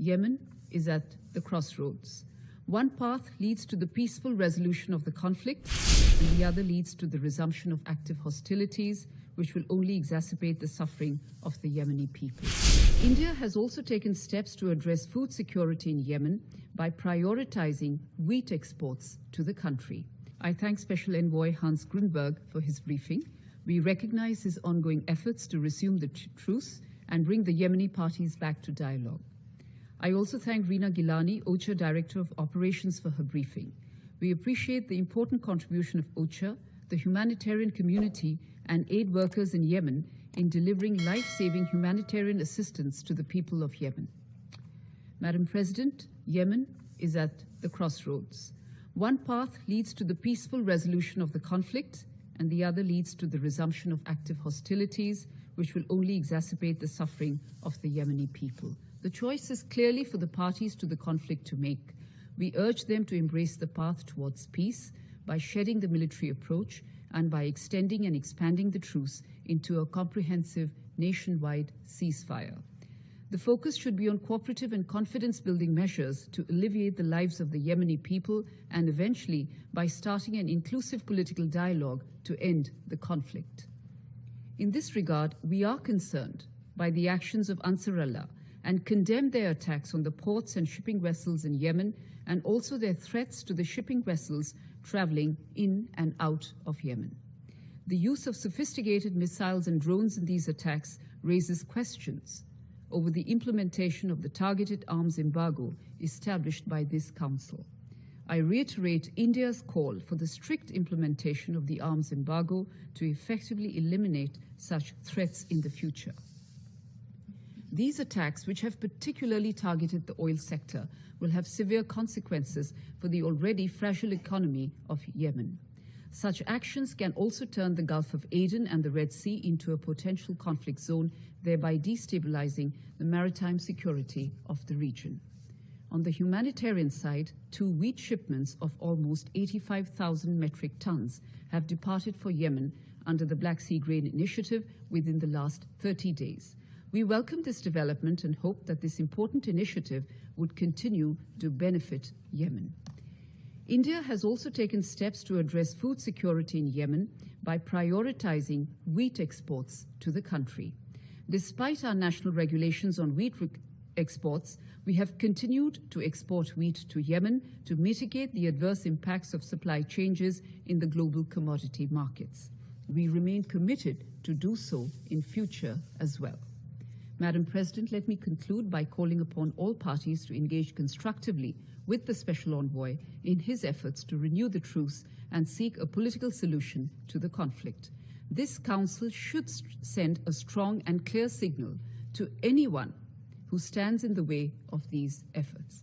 Yemen is at the crossroads. One path leads to the peaceful resolution of the conflict, and the other leads to the resumption of active hostilities, which will only exacerbate the suffering of the Yemeni people. India has also taken steps to address food security in Yemen by prioritizing wheat exports to the country. I thank Special Envoy Hans Grunberg for his briefing. We recognize his ongoing efforts to resume the truce and bring the Yemeni parties back to dialogue. I also thank Reena Gilani, OCHA Director of Operations, for her briefing. We appreciate the important contribution of OCHA, the humanitarian community, and aid workers in Yemen in delivering life-saving humanitarian assistance to the people of Yemen. Madam President, Yemen is at the crossroads. One path leads to the peaceful resolution of the conflict, and the other leads to the resumption of active hostilities, which will only exacerbate the suffering of the Yemeni people. The choice is clearly for the parties to the conflict to make. We urge them to embrace the path towards peace by shedding the military approach and by extending and expanding the truce into a comprehensive nationwide ceasefire. The focus should be on cooperative and confidence-building measures to alleviate the lives of the Yemeni people and eventually by starting an inclusive political dialogue to end the conflict. In this regard, we are concerned by the actions of Ansarallah and condemn their attacks on the ports and shipping vessels in Yemen and also their threats to the shipping vessels traveling in and out of Yemen. The use of sophisticated missiles and drones in these attacks raises questions over the implementation of the targeted arms embargo established by this Council. I reiterate India's call for the strict implementation of the arms embargo to effectively eliminate such threats in the future. These attacks, which have particularly targeted the oil sector, will have severe consequences for the already fragile economy of Yemen. Such actions can also turn the Gulf of Aden and the Red Sea into a potential conflict zone, thereby destabilizing the maritime security of the region. On the humanitarian side, 2 wheat shipments of almost 85,000 metric tons have departed for Yemen under the Black Sea Grain Initiative within the last 30 days. We welcome this development and hope that this important initiative would continue to benefit Yemen. India has also taken steps to address food security in Yemen by prioritizing wheat exports to the country. Despite our national regulations on wheat exports, we have continued to export wheat to Yemen to mitigate the adverse impacts of supply changes in the global commodity markets. We remain committed to do so in future as well. Madam President, let me conclude by calling upon all parties to engage constructively with the Special Envoy in his efforts to renew the truce and seek a political solution to the conflict. This Council should send a strong and clear signal to anyone who stands in the way of these efforts.